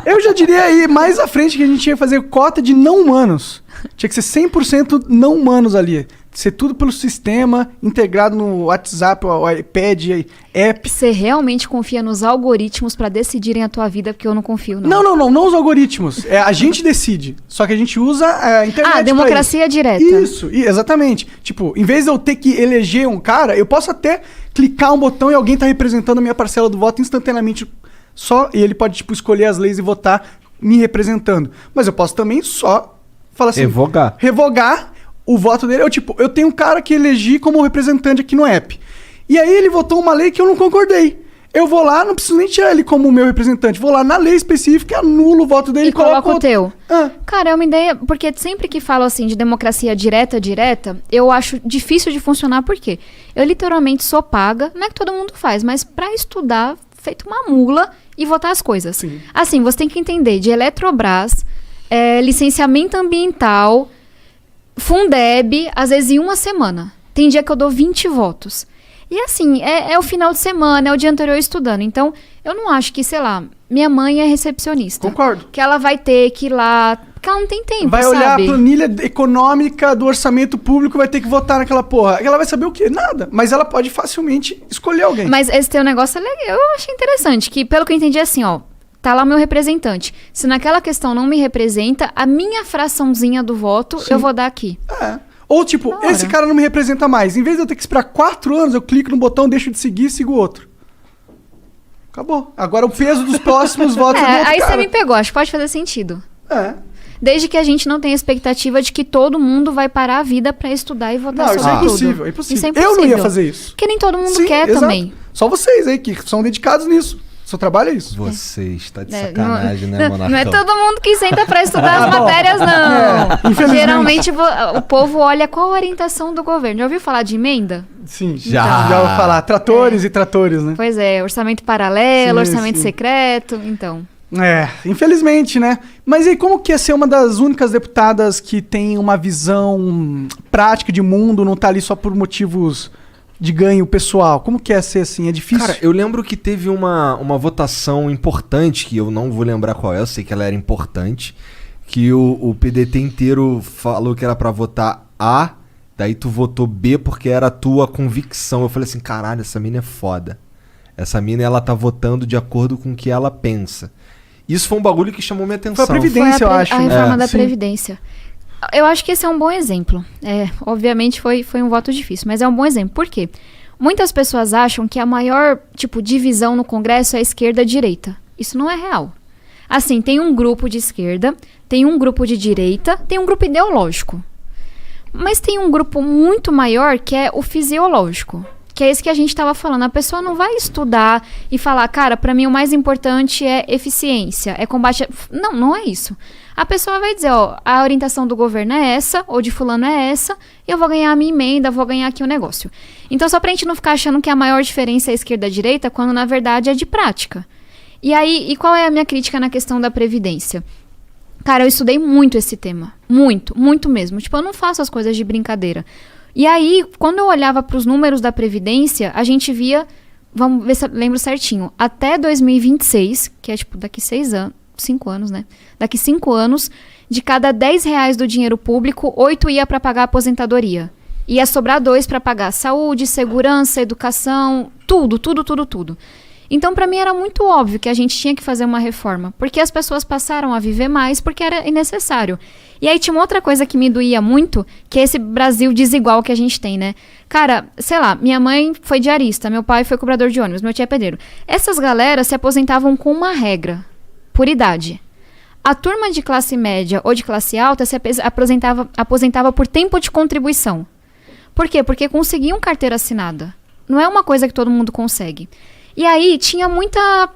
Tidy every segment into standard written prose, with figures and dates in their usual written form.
Eu já diria aí, mais à frente, que a gente ia fazer cota de não humanos. Tinha que ser 100% não humanos ali. Ser tudo pelo sistema, integrado no WhatsApp, o iPad, app. Você realmente confia nos algoritmos pra decidirem a tua vida? Porque eu não confio, não. Não os algoritmos. A gente decide. Só que a gente usa a internet. Ah, democracia direta. Isso, exatamente. Tipo, em vez de eu ter que eleger um cara, eu posso até clicar um botão e alguém tá representando a minha parcela do voto instantaneamente só, e ele pode, tipo, escolher as leis e votar me representando. Mas eu posso também só falar assim... Revogar o voto dele. Eu tenho um cara que elegi como representante aqui no app. E aí ele votou uma lei que eu não concordei. Eu vou lá, não preciso nem tirar ele como meu representante. Vou lá na lei específica, anulo o voto dele e coloco o teu. Ah. Cara, é uma ideia... Porque sempre que falo assim de democracia direta, eu acho difícil de funcionar. Por quê? Eu literalmente sou paga, não é que todo mundo faz, mas pra estudar, feito uma mula e votar as coisas. Sim. Assim, você tem que entender de Eletrobras, licenciamento ambiental, Fundeb, às vezes em uma semana. Tem dia que eu dou 20 votos. E assim, é o final de semana, é o dia anterior estudando. Então, eu não acho que, sei lá, minha mãe é recepcionista. Concordo. Que ela vai ter que ir lá... Porque ela não tem tempo, vai olhar a planilha econômica do orçamento público, vai ter que votar naquela porra. Ela vai saber o quê? Nada. Mas ela pode facilmente escolher alguém. Mas esse teu negócio é legal. Eu achei interessante. Que, pelo que eu entendi, é assim, ó... Tá lá o meu representante. Se naquela questão não me representa, a minha fraçãozinha do voto, eu vou dar aqui. Ou tipo, esse cara não me representa mais. Em vez de eu ter que esperar 4 anos, eu clico no botão, deixo de seguir e sigo o outro. Acabou. Agora o peso dos próximos votos é do outro aí cara. Você me pegou. Acho que pode fazer sentido. Desde que a gente não tenha expectativa de que todo mundo vai parar a vida pra estudar e votar sobre tudo. Isso é impossível. Eu não ia fazer isso. Porque nem todo mundo quer também. Só vocês aí que são dedicados nisso. Seu trabalho é isso. Você está de sacanagem, né, Monarcão? Não é todo mundo que senta pra estudar as matérias, não. Geralmente o povo olha qual a orientação do governo. Já ouviu falar de emenda? Sim, já ouviu falar. Tratores e tratores, né? Pois é, orçamento paralelo, orçamento secreto, então... Infelizmente, né? Mas e como que é ser uma das únicas deputadas que tem uma visão prática de mundo, não tá ali só por motivos... de ganho pessoal? Como que é ser assim? É difícil? Cara, eu lembro que teve uma votação importante, que eu não vou lembrar qual é, eu sei que ela era importante, que o PDT inteiro falou que era pra votar A, daí tu votou B porque era a tua convicção. Eu falei assim, caralho, essa mina é foda. Essa mina, ela tá votando de acordo com o que ela pensa. Isso foi um bagulho que chamou minha atenção. Foi a Previdência, eu acho. A reforma da Previdência. Eu acho que esse é um bom exemplo. Obviamente foi um voto difícil, mas é um bom exemplo. Por quê? Muitas pessoas acham que a maior, divisão no Congresso é esquerda-direita. Isso não é real. Assim, tem um grupo de esquerda, tem um grupo de direita, tem um grupo ideológico. Mas tem um grupo muito maior que é o fisiológico. Que é isso que a gente estava falando. A pessoa não vai estudar e falar, cara, pra mim o mais importante é eficiência, é combate... Não é isso. A pessoa vai dizer, a orientação do governo é essa, ou de fulano é essa, e eu vou ganhar a minha emenda, vou ganhar aqui o negócio. Então, só pra gente não ficar achando que a maior diferença é esquerda-direita, quando na verdade é de prática. E aí, qual é a minha crítica na questão da Previdência? Cara, eu estudei muito esse tema. Muito, muito mesmo. Eu não faço as coisas de brincadeira. E aí, quando eu olhava para os números da Previdência, a gente via, vamos ver se eu lembro certinho, até 2026, que é daqui 5 anos, né? Daqui 5 anos, de cada R$10 do dinheiro público, 8 ia para pagar a aposentadoria. Ia sobrar 2 para pagar saúde, segurança, educação, tudo. Então, para mim, era muito óbvio que a gente tinha que fazer uma reforma, porque as pessoas passaram a viver mais porque era necessário. E aí tinha uma outra coisa que me doía muito, que é esse Brasil desigual que a gente tem, né? Cara, sei lá, minha mãe foi diarista, meu pai foi cobrador de ônibus, meu tio é pedreiro. Essas galeras se aposentavam com uma regra, por idade. A turma de classe média ou de classe alta se aposentava por tempo de contribuição. Por quê? Porque conseguiam carteira assinada. Não é uma coisa que todo mundo consegue. E aí tinha muita,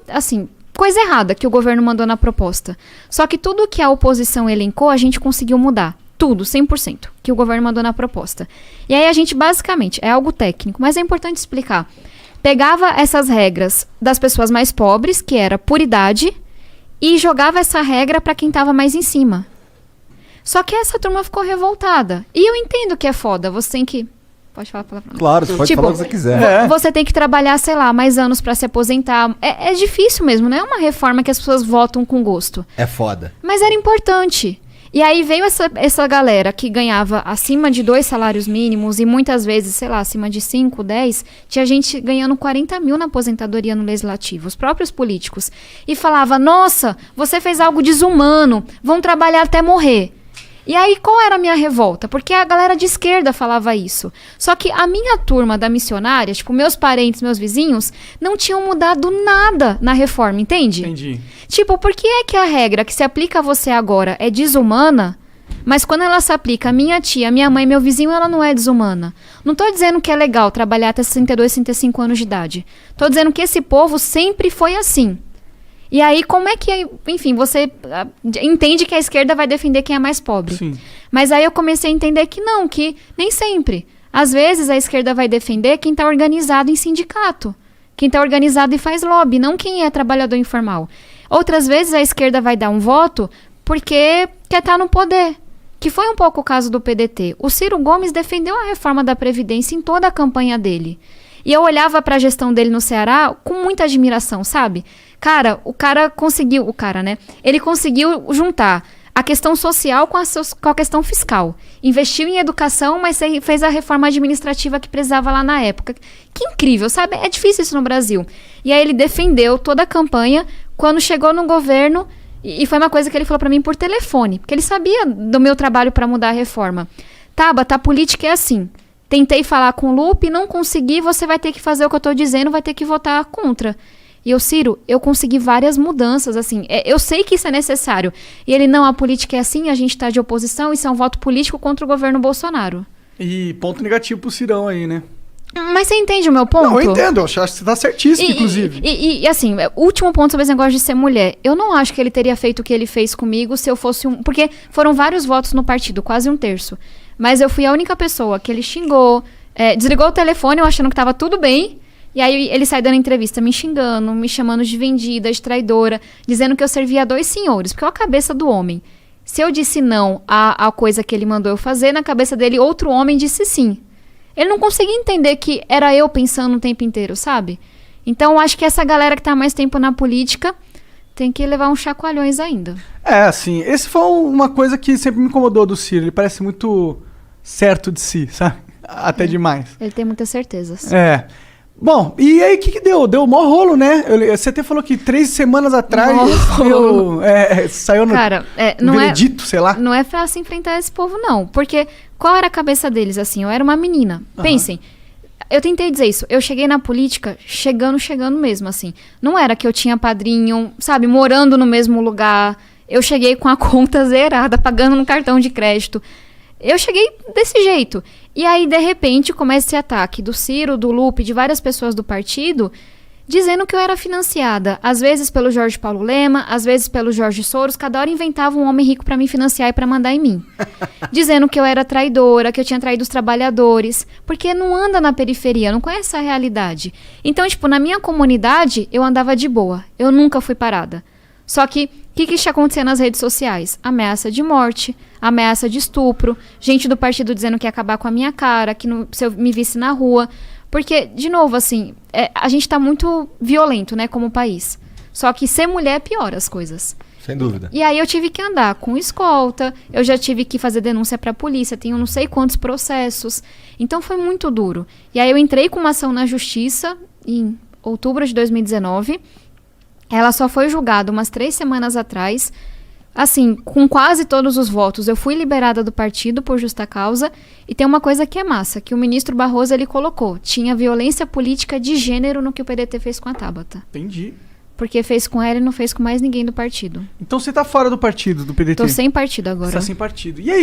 coisa errada que o governo mandou na proposta. Só que tudo que a oposição elencou, a gente conseguiu mudar. Tudo, 100%, que o governo mandou na proposta. E aí a gente, basicamente, é algo técnico, mas é importante explicar. Pegava essas regras das pessoas mais pobres, que era por idade, e jogava essa regra para quem estava mais em cima. Só que essa turma ficou revoltada. E eu entendo que é foda, você tem que Pode falar palavrão. Claro, você pode Tipo, falar o que você quiser. É. Você tem que trabalhar, sei lá, mais anos pra se aposentar. É difícil mesmo, não é uma reforma que as pessoas votam com gosto. É foda. Mas era importante. E aí veio essa galera que ganhava acima de 2 salários mínimos e muitas vezes, sei lá, acima de 5, 10, tinha gente ganhando 40 mil na aposentadoria no legislativo, os próprios políticos. E falava, nossa, você fez algo desumano, vão trabalhar até morrer. E aí, qual era a minha revolta? Porque a galera de esquerda falava isso. Só que a minha turma da missionária, tipo, meus parentes, meus vizinhos, não tinham mudado nada na reforma, entende? Entendi. Tipo, por que é que a regra que se aplica a você agora é desumana, mas quando ela se aplica a minha tia, minha mãe, meu vizinho, ela não é desumana? Não tô dizendo que é legal trabalhar até 62, 65 anos de idade. Tô dizendo que esse povo sempre foi assim. E aí, como é que, enfim, você entende que a esquerda vai defender quem é mais pobre. Sim. Mas aí eu comecei a entender que não, que nem sempre. Às vezes a esquerda vai defender quem está organizado em sindicato. Quem está organizado e faz lobby, não quem é trabalhador informal. Outras vezes a esquerda vai dar um voto porque quer estar no poder. Que foi um pouco o caso do PDT. O Ciro Gomes defendeu a reforma da Previdência em toda a campanha dele. E eu olhava para a gestão dele no Ceará com muita admiração, sabe? Cara, ele conseguiu juntar a questão social com a questão fiscal. Investiu em educação, mas fez a reforma administrativa que precisava lá na época. Que incrível, sabe? É difícil isso no Brasil. E aí ele defendeu toda a campanha. Quando chegou no governo, e foi uma coisa que ele falou para mim por telefone, porque ele sabia do meu trabalho para mudar a reforma. Tabata, a política é assim. Tentei falar com o Lupe, não consegui, você vai ter que fazer o que eu tô dizendo, vai ter que votar contra. E eu, Ciro, eu consegui várias mudanças, assim, eu sei que isso é necessário. E ele, não, a política é assim, a gente tá de oposição, isso é um voto político contra o governo Bolsonaro. E ponto negativo pro Cirão aí, né? Mas você entende o meu ponto? Não, eu entendo, eu acho que você tá certíssimo, inclusive. E assim, o último ponto sobre esse negócio de ser mulher. Eu não acho que ele teria feito o que ele fez comigo se eu fosse um... Porque foram vários votos no partido, quase um terço. Mas eu fui a única pessoa que ele xingou, desligou o telefone, eu achando que tava tudo bem. E aí ele sai dando entrevista me xingando, me chamando de vendida, de traidora, dizendo que eu servia a 2 senhores, porque é a cabeça do homem. Se eu disse não à coisa que ele mandou eu fazer, na cabeça dele outro homem disse sim. Ele não conseguia entender que era eu pensando o tempo inteiro, sabe? Então eu acho que essa galera que tá mais tempo na política tem que levar uns chacoalhões ainda. Assim, esse foi uma coisa que sempre me incomodou do Ciro. Ele parece muito certo de si, sabe? Até demais. Ele tem muitas certezas. Bom, e aí o que deu? Deu mó rolo, né? Você até falou que 3 semanas atrás saiu no Cara, veredito, sei lá. Não é pra se enfrentar esse povo, não. Porque qual era a cabeça deles, assim? Eu era uma menina. Pensem, eu tentei dizer isso. Eu cheguei na política chegando mesmo, assim. Não era que eu tinha padrinho, sabe, morando no mesmo lugar. Eu cheguei com a conta zerada, pagando no cartão de crédito. Eu cheguei desse jeito. E aí, de repente, começa esse ataque do Ciro, do Lupe, de várias pessoas do partido, dizendo que eu era financiada. Às vezes pelo Jorge Paulo Lema, às vezes pelo Jorge Soros. Cada hora inventava um homem rico pra me financiar e pra mandar em mim. Dizendo que eu era traidora, que eu tinha traído os trabalhadores. Porque não anda na periferia, não conhece a realidade. Então, tipo, na minha comunidade, eu andava de boa. Eu nunca fui parada. Só que, o que está acontecendo nas redes sociais? Ameaça de morte, ameaça de estupro, gente do partido dizendo que ia acabar com a minha cara, que se eu me visse na rua. Porque, de novo, assim, a gente tá muito violento, né, como país. Só que ser mulher piora as coisas. Sem dúvida. E aí eu tive que andar com escolta, eu já tive que fazer denúncia pra polícia, tenho não sei quantos processos. Então foi muito duro. E aí eu entrei com uma ação na justiça em outubro de 2019. Ela só foi julgada umas 3 semanas atrás. Assim, com quase todos os votos, eu fui liberada do partido por justa causa. E tem uma coisa que é massa, que o ministro Barroso, ele colocou. Tinha violência política de gênero no que o PDT fez com a Tabata. Entendi. Porque fez com ela e não fez com mais ninguém do partido. Então você tá fora do partido, do PDT? Tô sem partido agora. Você tá sem partido. E aí,